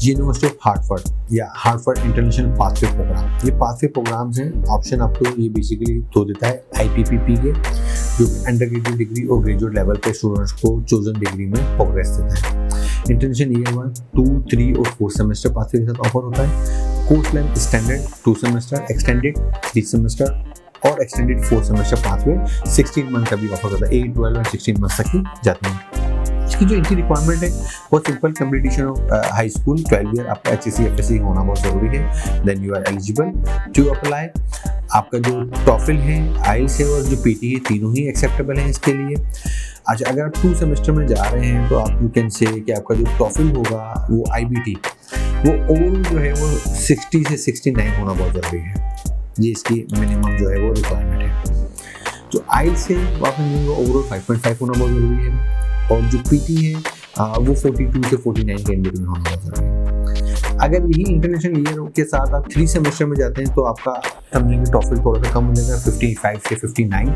University of Hartford या Hartford international pathway programme, ये pathway programmes हैं। ऑप्शन आपको ये बेसिकली दो देता है IPPP के, जो अंडर ग्रेजुएट डिग्री और ग्रेजुएट लेवल पे स्टूडेंट्स को चोजन डिग्री में प्रोग्रेस देता है। इंटरनेशनल ईयर 1, 2, 3 और 4 सेमेस्टर पाथवे के साथ ऑफर होता है। Course length standard 2 semester, extended 3 semester और एक्सटेंडेड 4 सेमेस्टर पाथवे 16 मंथ का भी ऑफर होता है। 8, 12 और 16 मंथ तक की जाती है। इसकी जो एंट्री रिक्वायरमेंट है वो simple completion of high school 12 year, आपका HSC FSC होना बहुत ज़रूरी है। Then you are eligible to apply. आपका जो टॉफिल है, आइल्स है और जो PT है, तीनों ही एक्सेप्टेबल हैं इसके लिए। अच्छा, अगर आप 2 सेमेस्टर में जा रहे हैं तो आप यू कैन से कि आपका जो टॉफिल होगा वो IBT वो ओवरऑल जो है वो 60 से 69 होना बहुत ज़रूरी है। ये इसकी मिनिमम जो है वो रिक्वायरमेंट है। जो आइल्स है वो आपने ओवरऑल 5.5 होना बहुत ज़रूरी है और जो PT है वो 42 से 49 के अंदर में होना बहुत ज़रूरी है। अगर यही इंटरनेशनल ईयर के साथ आप 3 सेमेस्टर में जाते हैं तो आपका समझेंगे टॉफिल थोड़ा सा कम हो जाएगा, 55 से 59,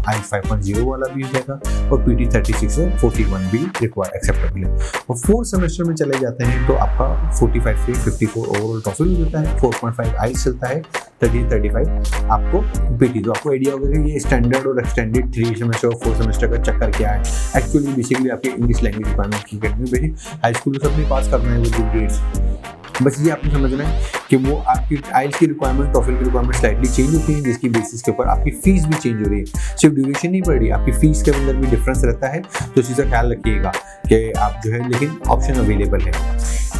आइल्स 5.0 वाला भी हो जाएगा और PT 36 से 41 भी रिक्वायर एक्सेप्टेबल है। और 4 सेमेस्टर में चले जाते हैं तो आपका 45 से 54 ओवरऑल टॉफिल हो जाता है, 4.5 आइल्स चलता है, 35 आपको PT। तो आपको आइडिया होगा कि ये स्टैंडर्ड और एक्सटेंडेड 3 सेमेस्टर और 4 सेमेस्टर का चक्कर क्या है। एक्चुअली बेसिकली आपके इंग्लिश लैंग्वेज रिक्वायरमेंट की करनी है, हाई स्कूल में सबने पास करना है वो ग्रेड्स। बस ये आपको समझना है कि वो आपकी आइल्स की रिक्वायरमेंट, टॉफिल की रिक्वायरमेंट स्लाइटली चेंज होती है, जिसकी बेसिस के ऊपर आपकी फीस भी चेंज हो रही है। सिर्फ ड्यूरेशन नहीं बढ़ रही, आपकी फीस के अंदर भी डिफरेंस रहता है। तो इसी का ख्याल रखिएगा कि आप जो है, लेकिन ऑप्शन अवेलेबल है।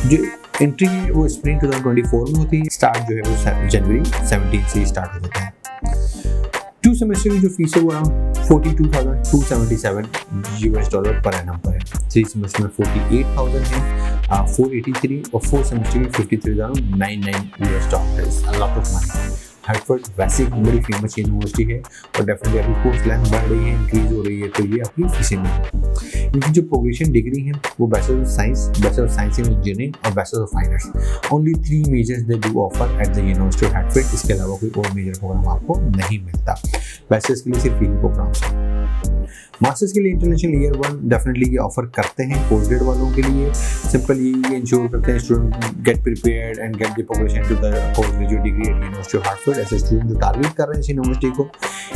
जो एंट्री है वो स्प्रिंग 2024 में होती है। स्टार्ट जो है वो जनवरी 17 से स्टार्ट हो जाता है। 2 सेमेस्टर की जो फीस है वो अराउंड $42,277 पर एनम पर है। 3 सेमेस्टर में 48,000 है, 483 और 4 सेमेस्टर में $53,099। A lot of money. Hartford वैसे एक बड़ी फेमस यूनिवर्सिटी है और डेफिनेटली आपकी कोर्स लेंथ बढ़ रही है, इंक्रीज हो रही है, तो ये आपकी फीसें नहीं है। इनकी जो प्रोग्रेशन डिग्री है वो bachelor of science, bachelor of science in engineering और bachelor of fine arts. Only 3 majors they do offer at the university of Hartford. इसके अलावा कोई और मेजर प्रोग्राम आपको नहीं मिलता। बैचलर्स के लिए सिर्फ 3 प्रोग्राम्स हैं। मास्टर्स के लिए इंटरनेशनल ईयर 1 डेफिनेटली ये ऑफर करते हैं पोस्ट ग्रेड वालों के लिए। सिंपल ये इंश्योर करते हैं student get prepared and get the progression to the post graduate degree at university of Hartford. ऐसे स्टूडेंट जो टारगेट कर रहे हैं इस यूनिवर्सिटी को।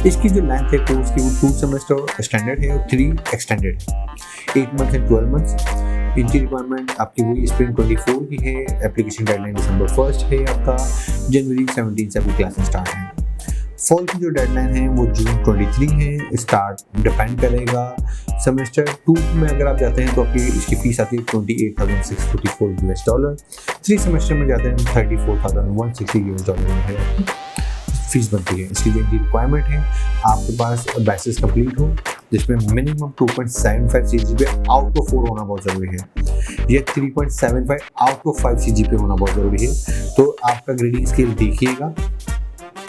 इसकी जो लेंथ है कोर्स की वो 2 सेमेस्टर स्टैंडर्ड है और 3 एक्सटेंडेड है, 8 मंथ एंड 12 मंथ्स। इनकी रिक्वायरमेंट आपकी वही स्प्रिंग 24 की है। एप्लीकेशन डेडलाइन December 1 है, आपका जनवरी 17 से आपकी क्लासेस स्टार्ट है। फॉल की जो डेडलाइन है वो जून 23 है। स्टार्ट डिपेंड करेगा सेमेस्टर 2 में अगर आप जाते हैं तो आपकी इसकी फीस आती है $28,644। 3 सेमेस्टर में जाते हैं $34,160 है आपकी फीस बनती है। इसकी जो रिक्वायरमेंट है आपके पास बैचलर्स कंप्लीट हो जिसमें मिनिमम 2.75 CGPA आउट ऑफ 4 होना बहुत ज़रूरी है। यह 3.75 आउट ऑफ 5 CGPA होना बहुत ज़रूरी है। तो आपका ग्रेडिंग स्केल देखिएगा,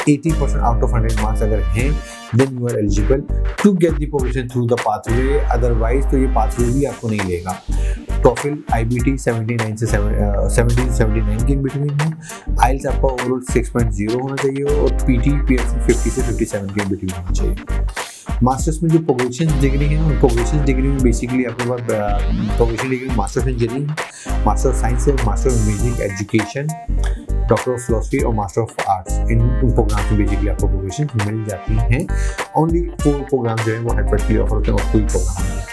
80% आउट ऑफ 100 मार्क्स अगर हैं then you are eligible to get the progression through the pathway. Otherwise तो ये पाथवे भी आपको नहीं लेगा। टॉफिल IBT 79 से 70 से 79 के बिटवीन है। आइल्स आपका ओवरऑल 6.0 होना चाहिए और PT PSC 50 से 57 के बिटवीन होना चाहिए। मास्टर्स में जो प्रोग्रेशन डिग्री है उन प्रोग्रेशन डिग्री में बेसिकली आपके पास progression degree masters engineering, master of science है, master of music education, doctor of philosophy और मास्टर ऑफ आर्ट्स। इन प्रोग्राम में बेसिकली आपको प्रोग्रेशन मिल जाती हैं। ओनली 4 प्रोग्राम जो है वो हार्टफोर्ड के लिए ऑफर होते हैं और कोई प्रोग्राम नहीं है।